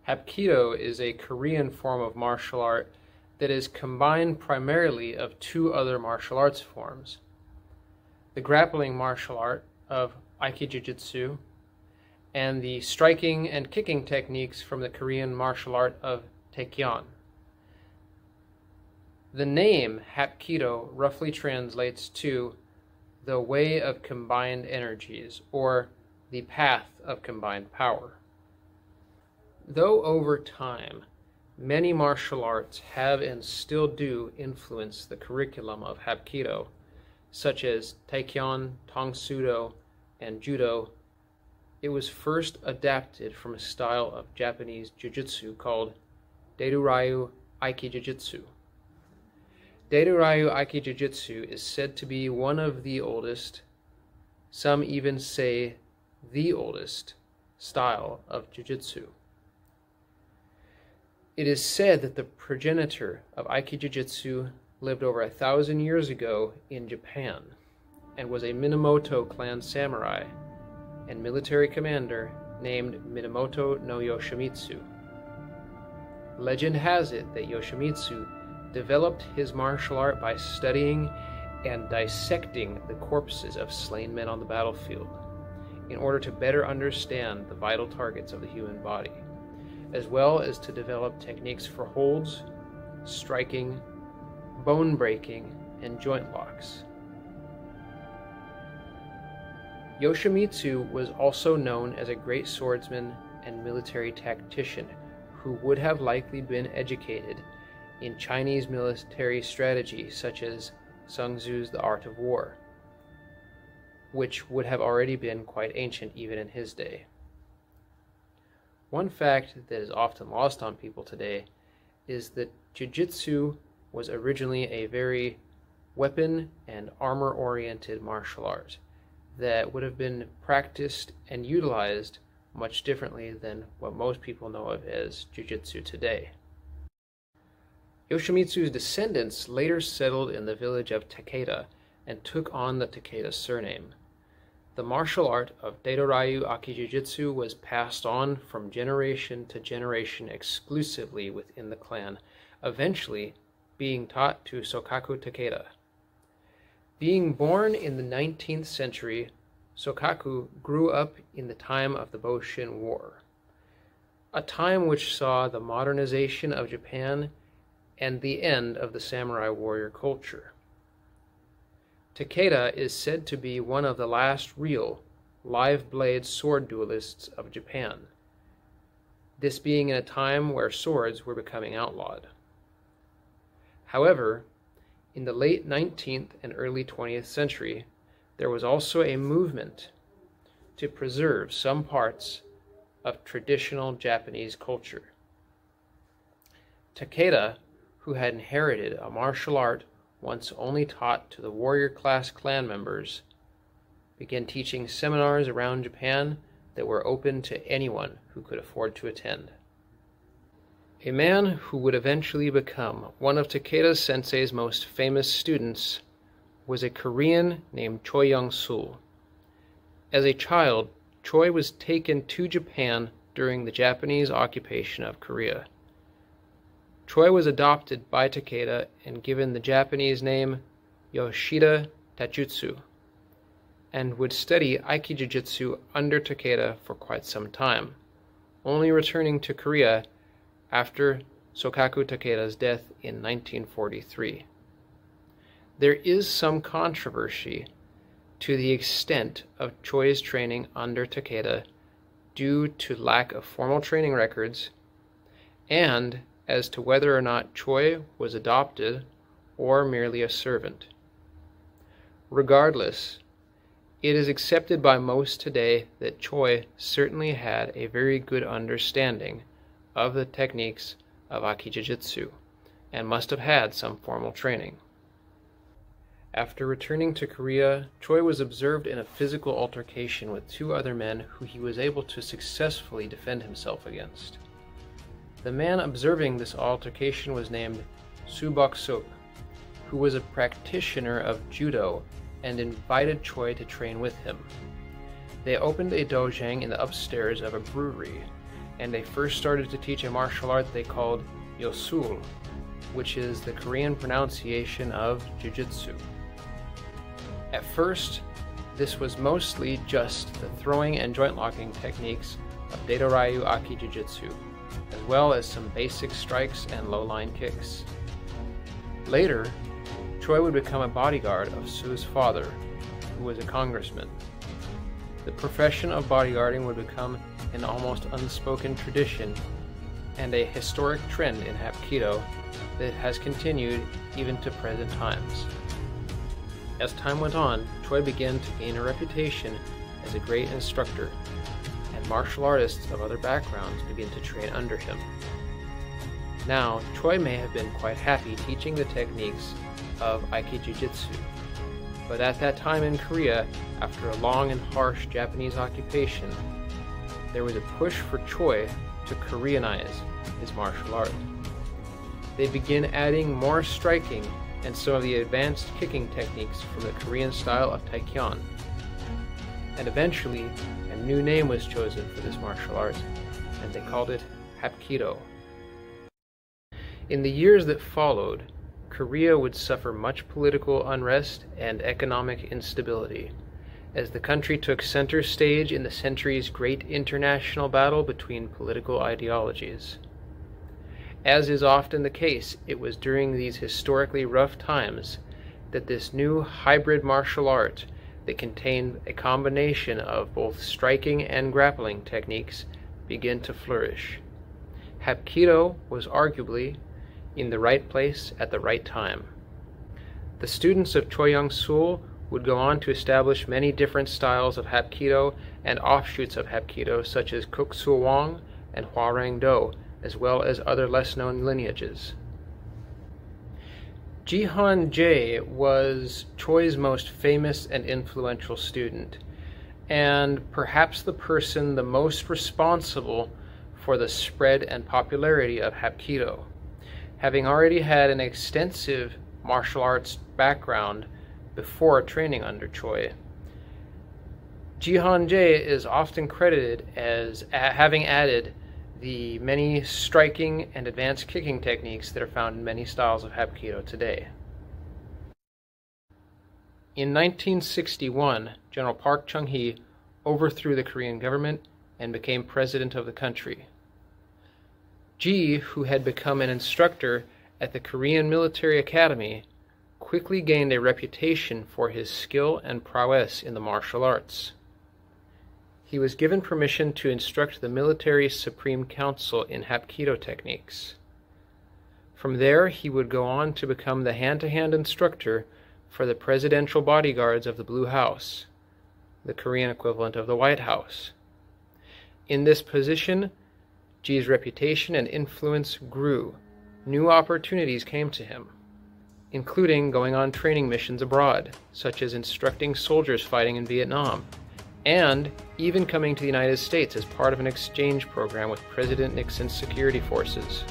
Hapkido is a Korean form of martial art that is combined primarily of two other martial arts forms: the grappling martial art of Iquique and the striking and kicking techniques from the Korean martial art of Taekyon. The name Hapkido roughly translates to the way of combined energies, or the path of combined power. Though over time, many martial arts have and still do influence the curriculum of Hapkido, such as Taekyon, Tang Sudo, and Judo, it was first adapted from a style of Japanese Jiu-Jitsu called Deiryu Aikijujutsu. Deiryu Aikijujutsu is said to be one of the oldest, some even say the oldest, style of Jiu-Jitsu. It is said that the progenitor of Aikijujutsu lived over 1,000 years ago in Japan and was a Minamoto clan samurai and military commander named Minamoto no Yoshimitsu. Legend has it that Yoshimitsu developed his martial art by studying and dissecting the corpses of slain men on the battlefield in order to better understand the vital targets of the human body, as well as to develop techniques for holds, striking, bone breaking, and joint locks. Yoshimitsu was also known as a great swordsman and military tactician who would have likely been educated in Chinese military strategy such as Sun Tzu's The Art of War, which would have already been quite ancient even in his day. One fact that is often lost on people today is that Jiu-Jitsu was originally a very weapon and armor-oriented martial art that would have been practiced and utilized much differently than what most people know of as Jiu-Jitsu today. Yoshimitsu's descendants later settled in the village of Takeda and took on the Takeda surname. The martial art of Deiryu Aikijujutsu was passed on from generation to generation exclusively within the clan, eventually being taught to Sokaku Takeda. Being born in the 19th century, Sokaku grew up in the time of the Boshin War, a time which saw the modernization of Japan and the end of the samurai warrior culture. Takeda is said to be one of the last real live-blade sword duelists of Japan, this being in a time where swords were becoming outlawed. However, in the late 19th and early 20th century, there was also a movement to preserve some parts of traditional Japanese culture. Takeda, who had inherited a martial art once only taught to the warrior class clan members, began teaching seminars around Japan that were open to anyone who could afford to attend. A man who would eventually become one of Takeda Sensei's most famous students was a Korean named Choi Young-sul. As a child, Choi was taken to Japan during the Japanese occupation of Korea. Choi was adopted by Takeda and given the Japanese name Yoshida Taijutsu, and would study Aikijujutsu under Takeda for quite some time, only returning to Korea after Sokaku Takeda's death in 1943. There is some controversy to the extent of Choi's training under Takeda due to lack of formal training records, and as to whether or not Choi was adopted or merely a servant. Regardless, it is accepted by most today that Choi certainly had a very good understanding of the techniques of Aikijujutsu and must have had some formal training. After returning to Korea, Choi was observed in a physical altercation with two other men who he was able to successfully defend himself against. The man observing this altercation was named Subok-suk, who was a practitioner of judo and invited Choi to train with him. They opened a dojang in the upstairs of a brewery, and they first started to teach a martial art they called Yosul, which is the Korean pronunciation of Jiu-Jitsu. At first, this was mostly just the throwing and joint locking techniques of Deidoryu Aki Jiu-Jitsu, as well as some basic strikes and low-line kicks. Later, Choi would become a bodyguard of Su's father, who was a congressman. The profession of bodyguarding would become an almost unspoken tradition and a historic trend in Hapkido that has continued even to present times. As time went on, Choi began to gain a reputation as a great instructor, and martial artists of other backgrounds began to train under him. Now, Choi may have been quite happy teaching the techniques of Aiki Jiu-Jitsu, but at that time in Korea, after a long and harsh Japanese occupation, there was a push for Choi to Koreanize his martial art. They began adding more striking and some of the advanced kicking techniques from the Korean style of Taekyon. And eventually, a new name was chosen for this martial art, and they called it Hapkido. In the years that followed, Korea would suffer much political unrest and economic instability, as the country took center stage in the century's great international battle between political ideologies. As is often the case, it was during these historically rough times that this new hybrid martial art that contained a combination of both striking and grappling techniques began to flourish. Hapkido was arguably in the right place at the right time. The students of Choi Young-sul would go on to establish many different styles of Hapkido and offshoots of Hapkido, such as Kuk Sul Wong and Hwarang Do, as well as other less-known lineages. Ji Han Jae was Choi's most famous and influential student, and perhaps the person the most responsible for the spread and popularity of Hapkido. Having already had an extensive martial arts background before training under Choi, Ji Han Jae is often credited as having added the many striking and advanced kicking techniques that are found in many styles of Hapkido today. In 1961, General Park Chung-hee overthrew the Korean government and became president of the country. Ji, who had become an instructor at the Korean Military Academy, quickly gained a reputation for his skill and prowess in the martial arts. He was given permission to instruct the Military Supreme Council in Hapkido techniques. From there, he would go on to become the hand-to-hand instructor for the presidential bodyguards of the Blue House, the Korean equivalent of the White House. In this position, Ji's reputation and influence grew. New opportunities came to him, including going on training missions abroad, such as instructing soldiers fighting in Vietnam, and even coming to the United States as part of an exchange program with President Nixon's security forces.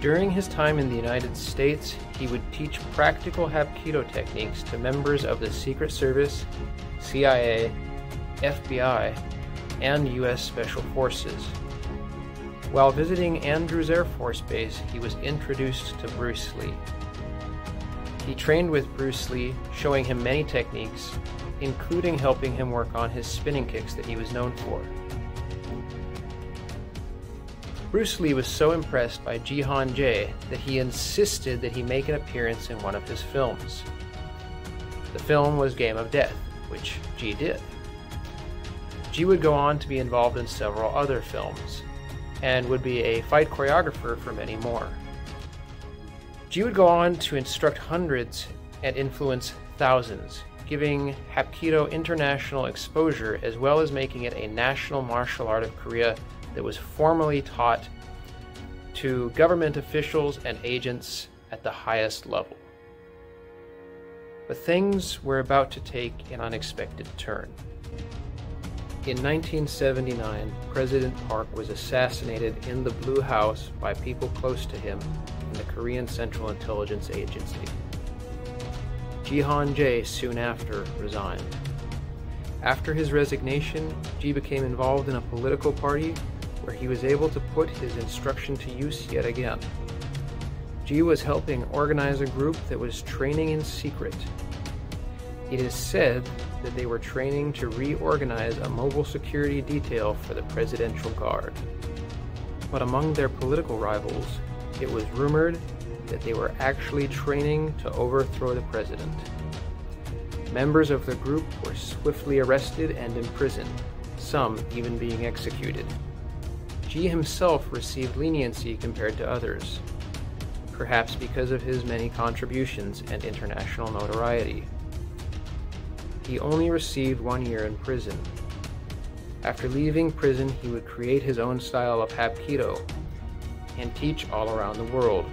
During his time in the United States, he would teach practical Hapkido techniques to members of the Secret Service, CIA, FBI, and U.S. Special Forces. While visiting Andrews Air Force Base, he was introduced to Bruce Lee. He trained with Bruce Lee, showing him many techniques, including helping him work on his spinning kicks that he was known for. Bruce Lee was so impressed by Ji Han Jae that he insisted that he make an appearance in one of his films. The film was Game of Death, which Ji did. Ji would go on to be involved in several other films, and would be a fight choreographer for many more. Ji would go on to instruct hundreds and influence thousands, giving Hapkido international exposure as well as making it a national martial art of Korea that was formally taught to government officials and agents at the highest level. But things were about to take an unexpected turn. In 1979, President Park was assassinated in the Blue House by people close to him in the Korean Central Intelligence Agency. Ji Han Jae soon after resigned. After his resignation, Ji became involved in a political party where he was able to put his instruction to use yet again. Ji was helping organize a group that was training in secret. It is said that they were training to reorganize a mobile security detail for the Presidential Guard. But among their political rivals, it was rumored that they were actually training to overthrow the president. Members of the group were swiftly arrested and imprisoned, some even being executed. Ji himself received leniency compared to others, perhaps because of his many contributions and international notoriety. He only received 1 year in prison. After leaving prison, he would create his own style of Hapkido and teach all around the world,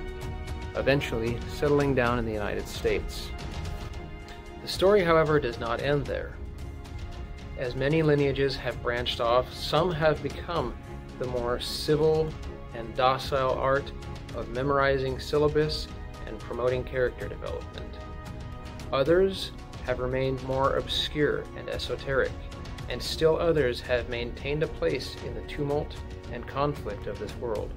eventually settling down in the United States. The story, however, does not end there. As many lineages have branched off, some have become the more civil and docile art of memorizing syllabus and promoting character development. Others have remained more obscure and esoteric, and still others have maintained a place in the tumult and conflict of this world.